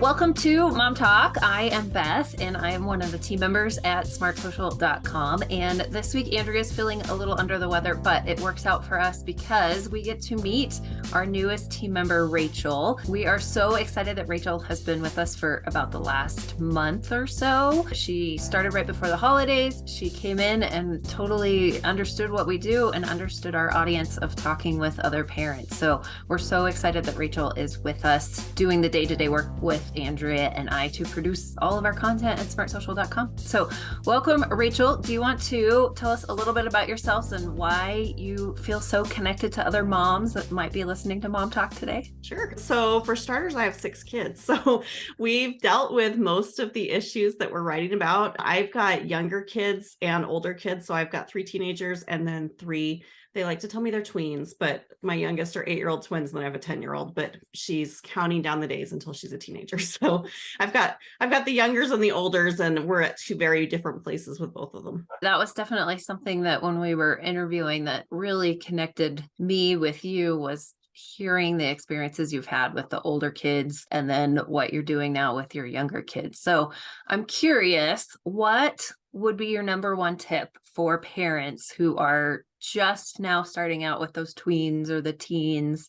Welcome to Mom Talk. I am Beth, and I am one of the team members at SmartSocial.com. And this week, Andrea is feeling a little under the weather, but it works out for us because we get to meet our newest team member, Rachel. We are so excited that Rachel has been with us for about the last month or so. She started right before the holidays. She came in and totally understood what we do and understood our audience of talking with other parents. So we're so excited that Rachel is with us doing the day-to-day work with Andrea and I to produce all of our content at SmartSocial.com. So welcome, Rachel. Do you want to tell us a little bit about yourselves and why you feel so connected to other moms that might be listening to Mom Talk today? Sure. So for starters, I have 6 kids. So we've dealt with most of the issues that we're writing about. I've got younger kids and older kids. So I've got 3 teenagers and then 3, they like to tell me they're tweens, but my youngest are 8-year-old twins, and then I have a 10-year-old, but she's counting down the days until she's a teenager. So I've got the youngers and the olders, and we're at 2 very different places with both of them. That was definitely something that when we were interviewing that really connected me with you was hearing the experiences you've had with the older kids and then what you're doing now with your younger kids. So I'm curious, what would be your number one tip for parents who are just now starting out with those tweens or the teens?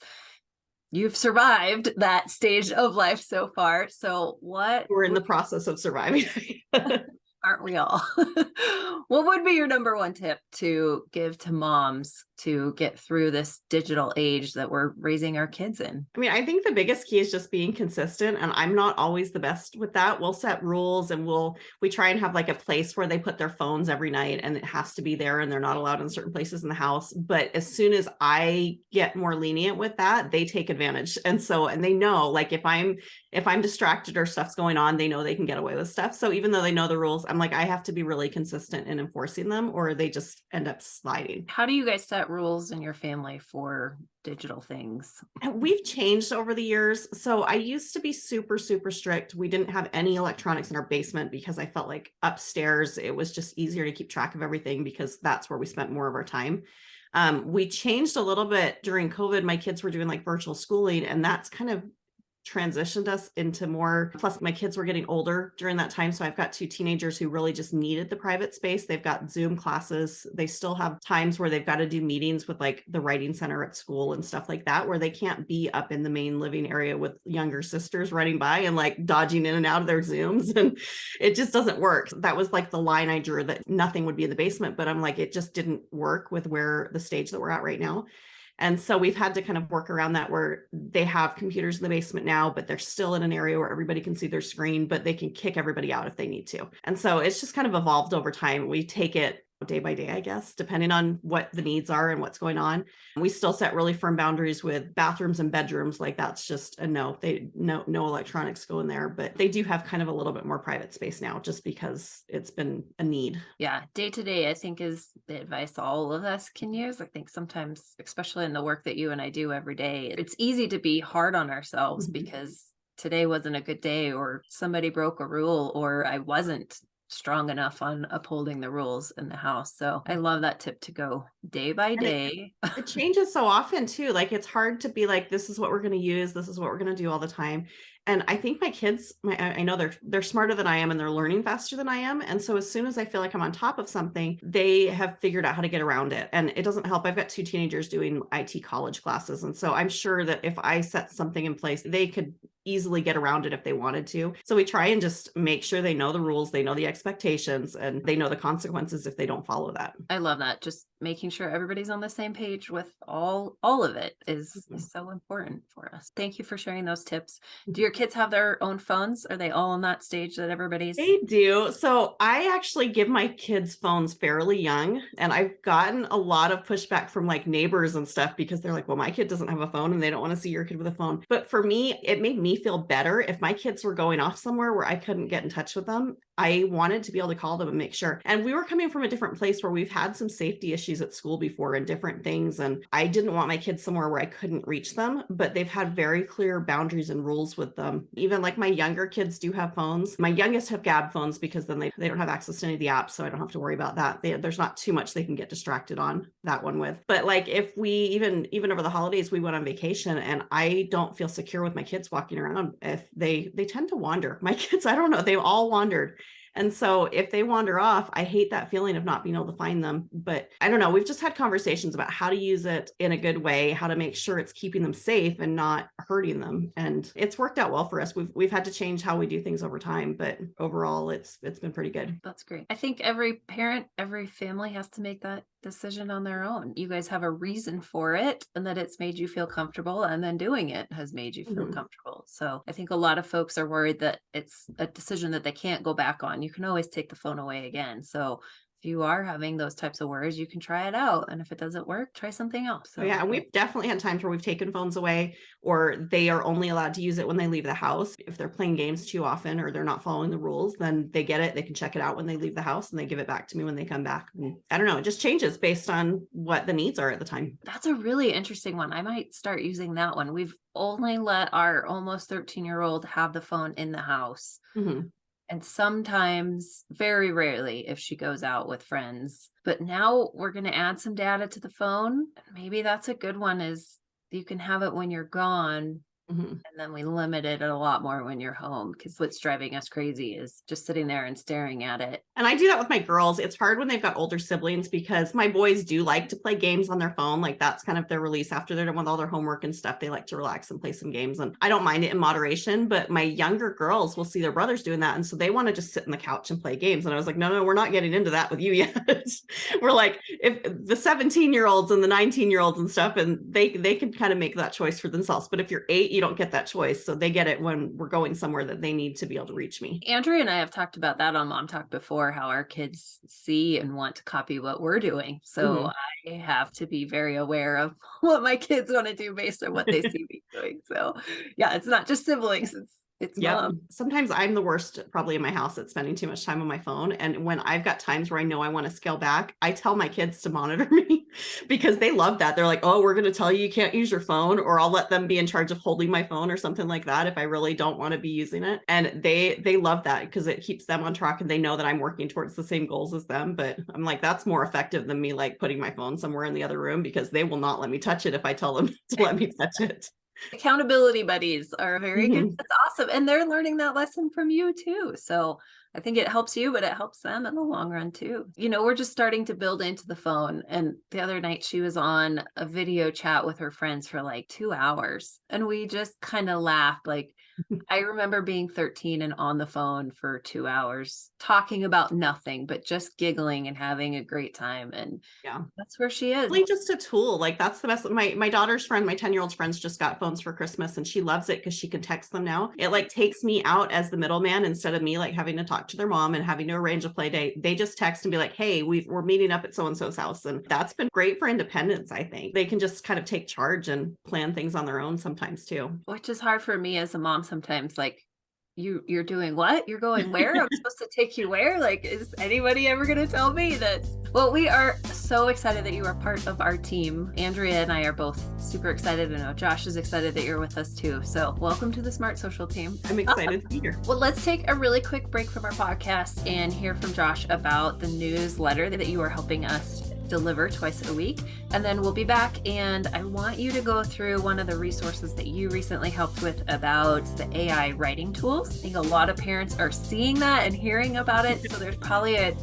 You've survived that stage of life so far. So we're in the process of surviving. Aren't we all? What would be your number one tip to give to moms to get through this digital age that we're raising our kids in? I mean, I think the biggest key is just being consistent, and I'm not always the best with that. We'll set rules and we try and have like a place where they put their phones every night, and it has to be there and they're not allowed in certain places in the house. But as soon as I get more lenient with that, they take advantage. And they know, like, if I'm distracted or stuff's going on, they know they can get away with stuff. So even though they know the rules, I'm like, I have to be really consistent in enforcing them or they just end up sliding. How do you guys set rules in your family for digital things? We've changed over the years. So I used to be super, super strict. We didn't have any electronics in our basement because I felt like upstairs, it was just easier to keep track of everything because that's where we spent more of our time. We changed a little bit during COVID. My kids were doing like virtual schooling, and that's kind of transitioned us into more. Plus my kids were getting older during that time. So I've got 2 teenagers who really just needed the private space. They've got Zoom classes. They still have times where they've got to do meetings with like the writing center at school and stuff like that, where they can't be up in the main living area with younger sisters running by and like dodging in and out of their Zooms. And it just doesn't work. That was like the line I drew, that nothing would be in the basement, but I'm like, it just didn't work with where the stage that we're at right now. And so we've had to kind of work around that, where they have computers in the basement now, but they're still in an area where everybody can see their screen, but they can kick everybody out if they need to. And so it's just kind of evolved over time. We take it day by day, I guess, depending on what the needs are and what's going on. We still set really firm boundaries with bathrooms and bedrooms. Like that's just a no. No electronics go in there, but they do have kind of a little bit more private space now just because it's been a need. Yeah. Day to day, I think, is the advice all of us can use. I think sometimes, especially in the work that you and I do every day, it's easy to be hard on ourselves because today wasn't a good day, or somebody broke a rule, or I wasn't strong enough on upholding the rules in the house. So I love that tip to go day by day. It changes so often too. Like it's hard to be like, this is what we're going to use. This is what we're going to do all the time. And I think my kids, I know they're smarter than I am, and they're learning faster than I am. And so as soon as I feel like I'm on top of something, they have figured out how to get around it. And it doesn't help. I've got 2 teenagers doing IT college classes. And so I'm sure that if I set something in place, they could easily get around it if they wanted to. So we try and just make sure they know the rules, they know the expectations, and they know the consequences if they don't follow that. I love that. Just making sure everybody's on the same page with all of it is so important for us. Thank you for sharing those tips. Do your kids have their own phones? Are they all on that stage that everybody's? They do. So I actually give my kids phones fairly young, and I've gotten a lot of pushback from like neighbors and stuff because they're like, well, my kid doesn't have a phone and they don't want to see your kid with a phone. But for me, it made me feel better if my kids were going off somewhere where I couldn't get in touch with them. I wanted to be able to call them and make sure. And we were coming from a different place where we've had some safety issues at school before and different things. And I didn't want my kids somewhere where I couldn't reach them, but they've had very clear boundaries and rules with them. Even like my younger kids do have phones. My youngest have Gab phones because then they don't have access to any of the apps. So I don't have to worry about that. There's not too much they can get distracted on that one with. But like if we even over the holidays, we went on vacation and I don't feel secure with my kids walking around. If they tend to wander. My kids, I don't know, they've all wandered. And so if they wander off, I hate that feeling of not being able to find them. But I don't know, we've just had conversations about how to use it in a good way, how to make sure it's keeping them safe and not hurting them. And it's worked out well for us. We've had to change how we do things over time, but overall it's been pretty good. That's great. I think every parent, every family has to make that decision on their own. You guys have a reason for it and that it's made you feel comfortable, and then doing it has made you feel comfortable. So I think a lot of folks are worried that it's a decision that they can't go back on. You can always take the phone away again. So if you are having those types of worries, you can try it out. And if it doesn't work, try something else. So yeah, and we've definitely had times where we've taken phones away, or they are only allowed to use it when they leave the house. If they're playing games too often or they're not following the rules, then they get it. They can check it out when they leave the house and they give it back to me when they come back. And I don't know, it just changes based on what the needs are at the time. That's a really interesting one. I might start using that one. We've only let our almost 13-year-old have the phone in the house. And sometimes, very rarely, if she goes out with friends. But now we're going to add some data to the phone. Maybe that's a good one, is you can have it when you're gone. And then we limit it a lot more when you're home, because what's driving us crazy is just sitting there and staring at it. And I do that with my girls. It's hard when they've got older siblings because my boys do like to play games on their phone. Like that's kind of their release after they're done with all their homework and stuff. They like to relax and play some games. And I don't mind it in moderation, but my younger girls will see their brothers doing that. And so they want to just sit on the couch and play games. And I was like, no, we're not getting into that with you yet. We're like, if the 17-year-olds and the 19-year-olds and stuff, and they can kind of make that choice for themselves. But if you're 8, you don't get that choice. So they get it when we're going somewhere that they need to be able to reach me. Andrea and I have talked about that on MomTalk before, how our kids see and want to copy what we're doing. So I have to be very aware of what my kids want to do based on what they see me doing. So yeah, it's not just siblings. It's mom. Sometimes I'm the worst probably in my house at spending too much time on my phone. And when I've got times where I know I want to scale back, I tell my kids to monitor me because they love that. They're like, oh, we're going to tell you can't use your phone, or I'll let them be in charge of holding my phone or something like that if I really don't want to be using it. And they love that because it keeps them on track and they know that I'm working towards the same goals as them. But I'm like, that's more effective than me like putting my phone somewhere in the other room, because they will not let me touch it if I tell them to let me touch it. Accountability buddies are very good. That's awesome. And they're learning that lesson from you too. So I think it helps you, but it helps them in the long run too. You know, we're just starting to build into the phone. And the other night she was on a video chat with her friends for like 2 hours. And we just kind of laughed. Like, I remember being 13 and on the phone for 2 hours, talking about nothing, but just giggling and having a great time. And that's where she is. Really just a tool. Like that's the best. My daughter's friend, my 10-year-old's friends just got phones for Christmas and she loves it because she can text them now. It like takes me out as the middleman instead of me like having to talk to their mom and having to arrange a play date. They just text and be like, hey, we're meeting up at so-and-so's house. And that's been great for independence, I think. They can just kind of take charge and plan things on their own sometimes too. Which is hard for me as a mom sometimes. Like, you're doing what? You're going where? I'm supposed to take you where? Like, is anybody ever going to tell me that? Well, we are so excited that you are part of our team. Andrea and I are both super excited. I know Josh is excited that you're with us too. So welcome to the SmartSocial team. I'm excited to be here. Well, let's take a really quick break from our podcast and hear from Josh about the newsletter that you are helping us deliver twice a week. And then we'll be back, and I want you to go through one of the resources that you recently helped with about the AI writing tools. I think a lot of parents are seeing that and hearing about it. So there's probably a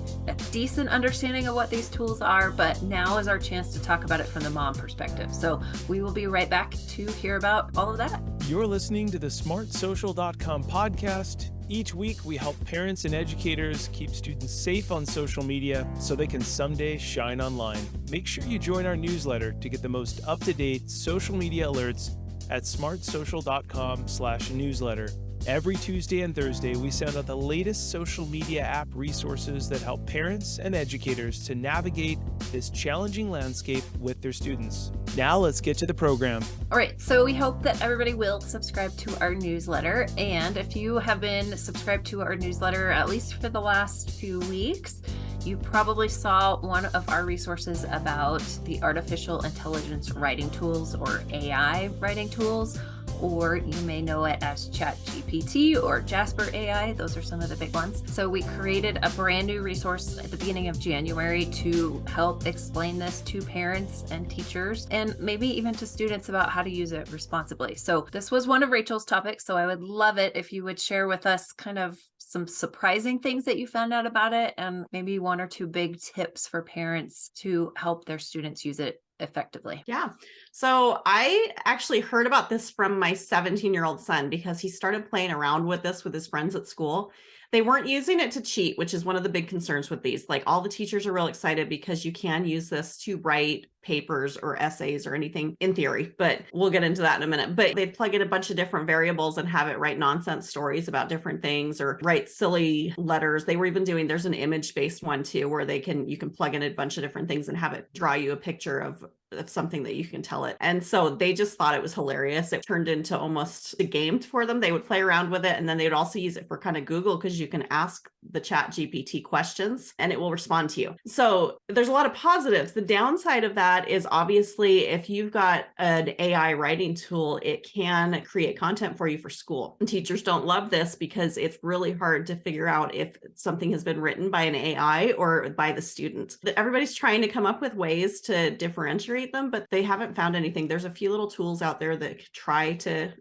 decent understanding of what these tools are, but now is our chance to talk about it from the mom perspective. So we will be right back to hear about all of that. You're listening to the SmartSocial.com podcast. Each week, we help parents and educators keep students safe on social media so they can someday shine online. Make sure you join our newsletter to get the most up-to-date social media alerts at smartsocial.com/newsletter. Every Tuesday and Thursday, we send out the latest social media app resources that help parents and educators to navigate this challenging landscape with their students. Now let's get to the program. All right, so we hope that everybody will subscribe to our newsletter. And if you have been subscribed to our newsletter, at least for the last few weeks, you probably saw one of our resources about the artificial intelligence writing tools, or AI writing tools, or you may know it as ChatGPT or Jasper AI. Those are some of the big ones. So we created a brand new resource at the beginning of January to help explain this to parents and teachers, and maybe even to students about how to use it responsibly. So this was one of Rachel's topics, so I would love it if you would share with us kind of some surprising things that you found out about it, and maybe one or two big tips for parents to help their students use it effectively. Yeah. So I actually heard about this from my 17-year-old son because he started playing around with this with his friends at school. They weren't using it to cheat, which is one of the big concerns with these. Like, all the teachers are real excited because you can use this to write papers or essays or anything in theory, but we'll get into that in a minute. But they'd plug in a bunch of different variables and have it write nonsense stories about different things or write silly letters. They were even doing, there's an image-based one too, where you can plug in a bunch of different things and have it draw you a picture of something that you can tell it. And so they just thought it was hilarious. It turned into almost a game for them. They would play around with it, and then they would also use it for kind of Google, because you can ask the ChatGPT questions and it will respond to you. So there's a lot of positives. The downside of that is, obviously, if you've got an AI writing tool, it can create content for you for school. And teachers don't love this because it's really hard to figure out if something has been written by an AI or by the student. Everybody's trying to come up with ways to differentiate them, but they haven't found anything. There's a few little tools out there that try to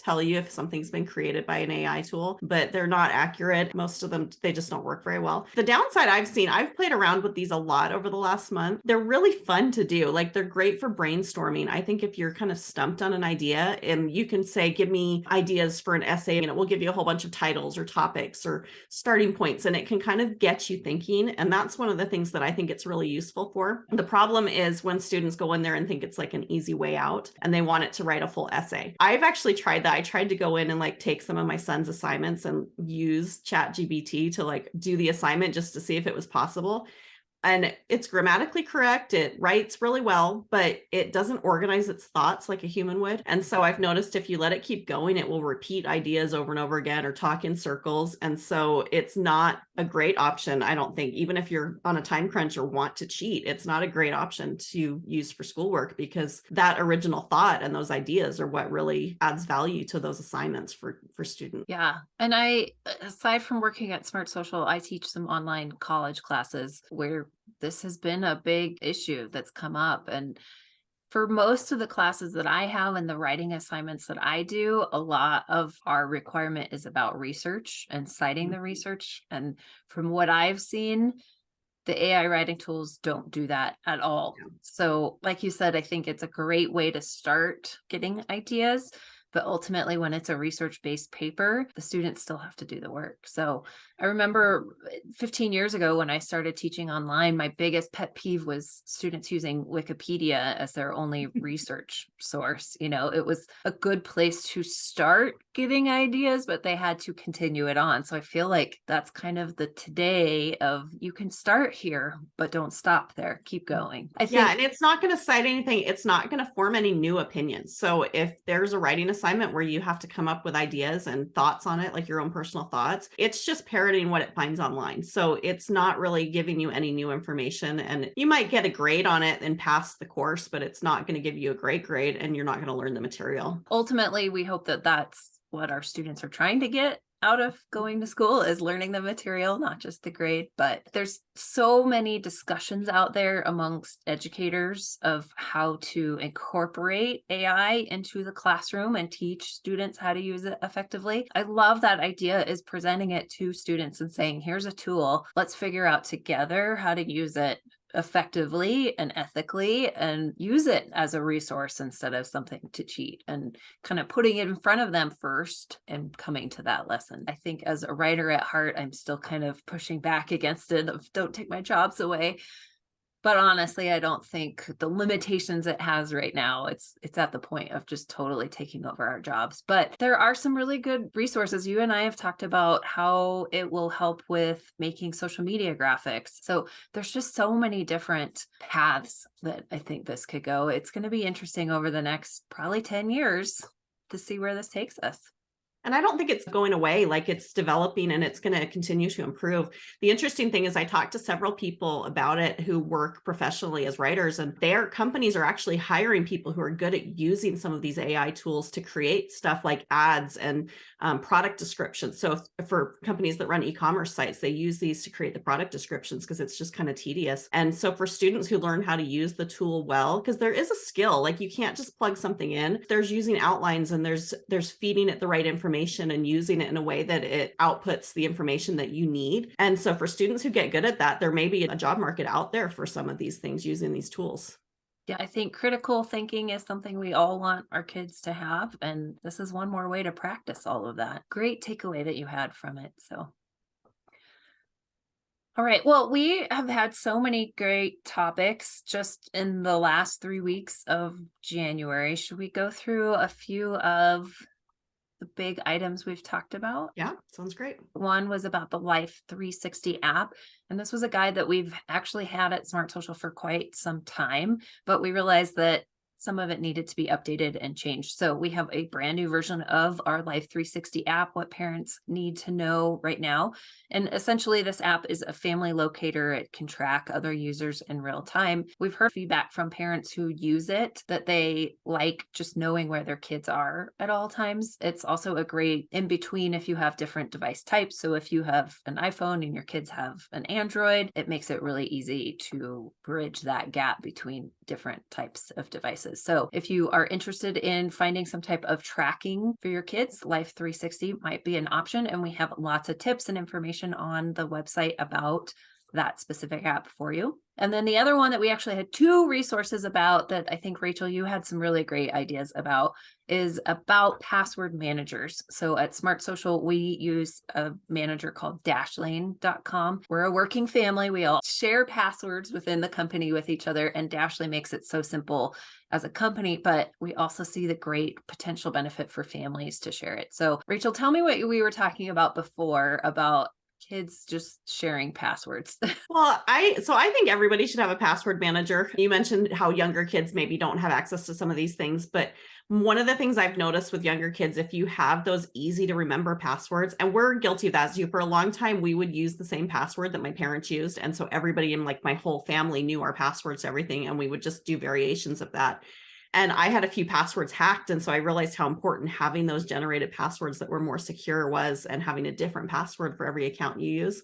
tell you if something's been created by an AI tool, but they're not accurate. Most of them, they just don't work very well. The downside I've played around with these a lot over the last month. They're really fun to do. Like, they're great for brainstorming. I think if you're kind of stumped on an idea and you can say, give me ideas for an essay, and it will give you a whole bunch of titles or topics or starting points, and it can kind of get you thinking. And that's one of the things that I think it's really useful for. The problem is when students go in there and think it's like an easy way out and they want it to write a full essay. I've actually tried that. I tried to go in and like take some of my son's assignments and use ChatGPT to like do the assignment just to see if it was possible. And it's grammatically correct. It writes really well, but it doesn't organize its thoughts like a human would. And so I've noticed if you let it keep going, it will repeat ideas over and over again or talk in circles. And so it's not a great option, I don't think, even if you're on a time crunch or want to cheat. It's not a great option to use for schoolwork, because that original thought and those ideas are what really adds value to those assignments for students. Yeah. And I, aside from working at SmartSocial, I teach some online college classes where this has been a big issue that's come up. And for most of the classes that I have and the writing assignments that I do, a lot of our requirement is about research and citing the research. And from what I've seen, the AI writing tools don't do that at all. So like you said, I think it's a great way to start getting ideas. But ultimately, when it's a research-based paper, the students still have to do the work. So I remember 15 years ago when I started teaching online, my biggest pet peeve was students using Wikipedia as their only research source. You know, it was a good place to start getting ideas, but they had to continue it on. So I feel like that's kind of the today of, you can start here, but don't stop there. Keep going. I think, and it's not going to cite anything. It's not going to form any new opinions. So if there's a writing assignment where you have to come up with ideas and thoughts on it, like your own personal thoughts, it's just parroting what it finds online. So it's not really giving you any new information, and you might get a grade on it and pass the course, but it's not going to give you a great grade, and you're not going to learn the material. Ultimately, we hope that that's what our students are trying to get out of going to school, is learning the material, not just the grade. But there's so many discussions out there amongst educators of how to incorporate AI into the classroom and teach students how to use it effectively. I love that idea, is presenting it to students and saying, here's a tool, let's figure out together how to use it effectively and ethically, and use it as a resource instead of something to cheat, and kind of putting it in front of them first and coming to that lesson. I think as a writer at heart, I'm still kind of pushing back against it of, don't take my jobs away. But honestly, I don't think the limitations it has right now, it's at the point of just totally taking over our jobs. But there are some really good resources. You and I have talked about how it will help with making social media graphics. So there's just so many different paths that I think this could go. It's going to be interesting over the next probably 10 years to see where this takes us. And I don't think it's going away. Like, it's developing and it's going to continue to improve. The interesting thing is I talked to several people about it who work professionally as writers, and their companies are actually hiring people who are good at using some of these AI tools to create stuff like ads and product descriptions. So for companies that run e-commerce sites, they use these to create the product descriptions because it's just kind of tedious. And so for students who learn how to use the tool well, because there is a skill, like you can't just plug something in. There's using outlines and there's feeding it the right information and using it in a way that it outputs the information that you need. And so for students who get good at that, there may be a job market out there for some of these things using these tools. Yeah, I think critical thinking is something we all want our kids to have. And this is one more way to practice all of that. Great takeaway that you had from it. So. All right. Well, we have had so many great topics just in the last 3 weeks of January. Should we go through a few of the big items we've talked about? Yeah, sounds great. One was about the Life 360 app. And this was a guide that we've actually had at SmartSocial for quite some time, but we realized that some of it needed to be updated and changed. So we have a brand new version of our Life 360 app, what parents need to know right now. And essentially this app is a family locator. It can track other users in real time. We've heard feedback from parents who use it that they like just knowing where their kids are at all times. It's also a great in between if you have different device types. So if you have an iPhone and your kids have an Android, it makes it really easy to bridge that gap between different types of devices. So if you are interested in finding some type of tracking for your kids, Life 360 might be an option. And we have lots of tips and information on the website about that specific app for you. And then the other one that we actually had 2 resources about that I think, Rachel, you had some really great ideas about is about password managers. So at SmartSocial, we use a manager called Dashlane.com. We're a working family. We all share passwords within the company with each other, and Dashlane makes it so simple as a company, but we also see the great potential benefit for families to share it. So Rachel, tell me what we were talking about before about kids just sharing passwords. Well, I think everybody should have a password manager. You mentioned how younger kids maybe don't have access to some of these things, but one of the things I've noticed with younger kids, if you have those easy to remember passwords, and we're guilty of that too. For a long time, we would use the same password that my parents used. And so everybody in like my whole family knew our passwords to everything, and we would just do variations of that. And I had a few passwords hacked. And so I realized how important having those generated passwords that were more secure was, and having a different password for every account you use.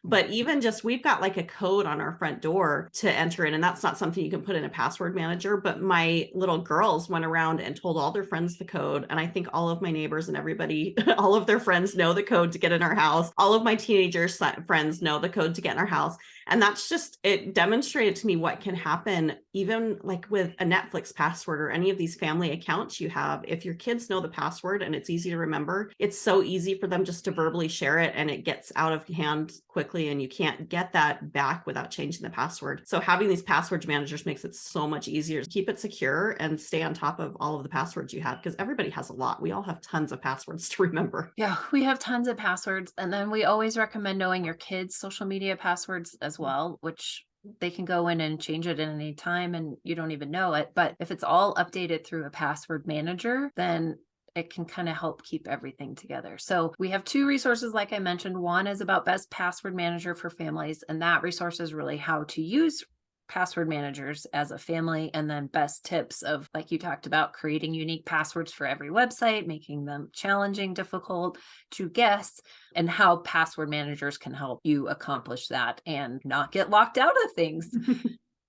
But even just, we've got like a code on our front door to enter in, and that's not something you can put in a password manager. But my little girls went around and told all their friends the code. And I think all of my neighbors and everybody, all of their friends know the code to get in our house. All of my teenagers' friends know the code to get in our house. And that's just, it demonstrated to me what can happen, even like with a Netflix password or any of these family accounts you have. If your kids know the password and it's easy to remember, it's so easy for them just to verbally share it, and it gets out of hand quickly, and you can't get that back without changing the password. So having these password managers makes it so much easier to keep it secure and stay on top of all of the passwords you have, because everybody has a lot. We all have tons of passwords to remember. Yeah, we have tons of passwords. And then we always recommend knowing your kids' social media passwords as well, which they can go in and change it at any time and you don't even know it. But if it's all updated through a password manager, then it can kind of help keep everything together. So we have 2 resources, like I mentioned. One is about best password manager for families, and that resource is really how to use password managers as a family, and then best tips of, like you talked about, creating unique passwords for every website, making them challenging, difficult to guess, and how password managers can help you accomplish that and not get locked out of things.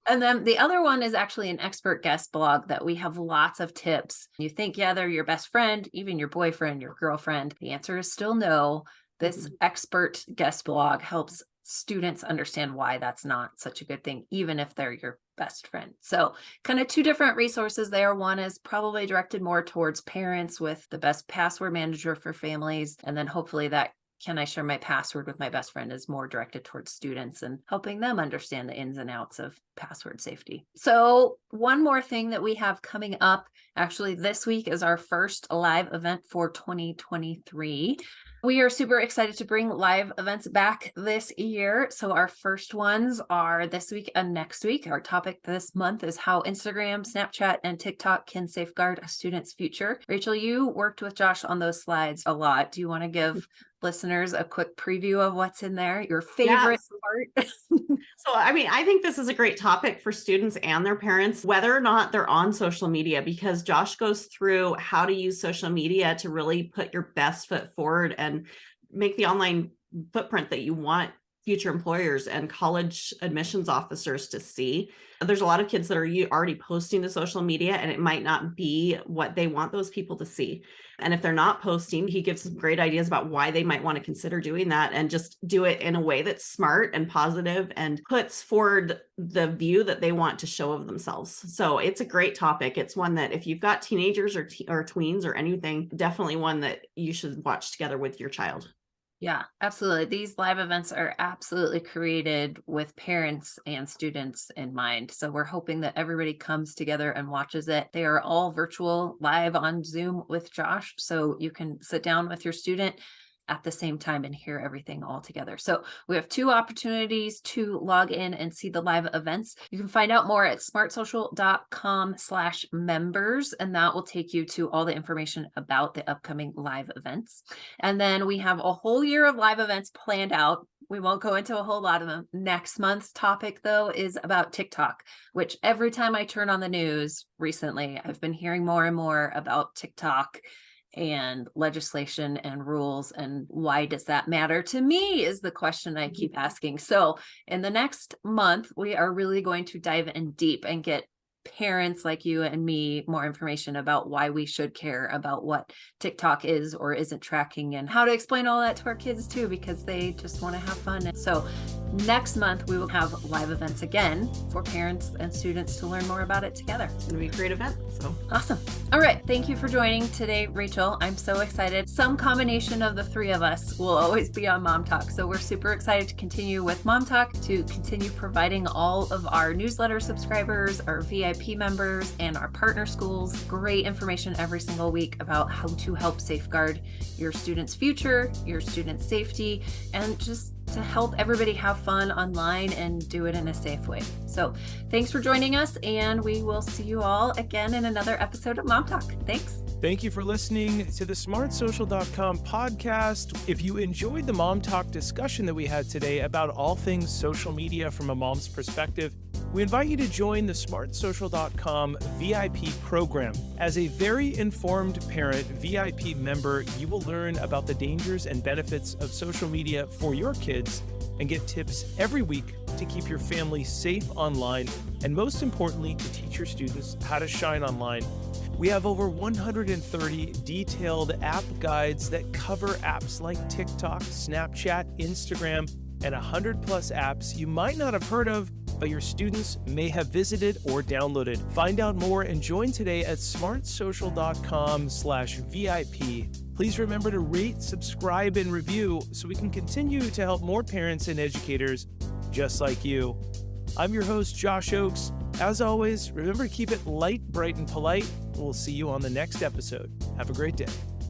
And then the other one is actually an expert guest blog that we have lots of tips. You think, yeah, they're your best friend, even your boyfriend, your girlfriend. The answer is still no. This expert guest blog helps students understand why that's not such a good thing, even if they're your best friend. So kind of 2 different resources there. One is probably directed more towards parents with the best password manager for families. And then hopefully that can I share my password with my best friend is more directed towards students and helping them understand the ins and outs of password safety. So one more thing that we have coming up, actually this week is our first live event for 2023. We are super excited to bring live events back this year. So our first ones are this week and next week. Our topic this month is how Instagram, Snapchat, and TikTok can safeguard a student's future. Rachel, you worked with Josh on those slides a lot. Do you want to give listeners a quick preview of what's in there? Your favorite part? So, I think this is a great topic for students and their parents, whether or not they're on social media, because Josh goes through how to use social media to really put your best foot forward and make the online footprint that you want future employers and college admissions officers to see. There's a lot of kids that are already posting to social media, and it might not be what they want those people to see. And if they're not posting, he gives some great ideas about why they might want to consider doing that and just do it in a way that's smart and positive and puts forward the view that they want to show of themselves. So it's a great topic. It's one that if you've got teenagers or tweens or anything, definitely one that you should watch together with your child. Yeah, absolutely. These live events are absolutely created with parents and students in mind. So we're hoping that everybody comes together and watches it. They are all virtual, live on Zoom with Josh. So you can sit down with your student at the same time and hear everything all together. So we have 2 opportunities to log in and see the live events. You can find out more at smartsocial.com/members, and that will take you to all the information about the upcoming live events. And then we have a whole year of live events planned out. We won't go into a whole lot of them. Next month's topic, though, is about TikTok, which every time I turn on the news recently, I've been hearing more and more about TikTok and legislation and rules, and why does that matter to me is the question I keep asking. So in the next month, we are really going to dive in deep and get parents like you and me more information about why we should care about what TikTok is or isn't tracking, and how to explain all that to our kids too, because they just want to have fun. And so next month we will have live events again for parents and students to learn more about it together. It's going to be a great event. So awesome. All right. Thank you for joining today, Rachel. I'm so excited. Some combination of the 3 of us will always be on Mom Talk. So we're super excited to continue with Mom Talk, to continue providing all of our newsletter subscribers, our VIP members, and our partner schools great information every single week about how to help safeguard your students' future, your students' safety, and just to help everybody have fun online and do it in a safe way. So thanks for joining us, and we will see you all again in another episode of Mom Talk. Thanks. Thank you for listening to the SmartSocial.com podcast. If you enjoyed the Mom Talk discussion that we had today about all things social media from a mom's perspective, we invite you to join the SmartSocial.com VIP program. As a very informed parent VIP member, you will learn about the dangers and benefits of social media for your kids and get tips every week to keep your family safe online, and most importantly, to teach your students how to shine online. We have over 130 detailed app guides that cover apps like TikTok, Snapchat, Instagram, and 100 plus apps you might not have heard of, but your students may have visited or downloaded. Find out more and join today at smartsocial.com/VIP. Please remember to rate, subscribe, and review so we can continue to help more parents and educators just like you. I'm your host, Josh Oakes. As always, remember to keep it light, bright, and polite, and we'll see you on the next episode. Have a great day.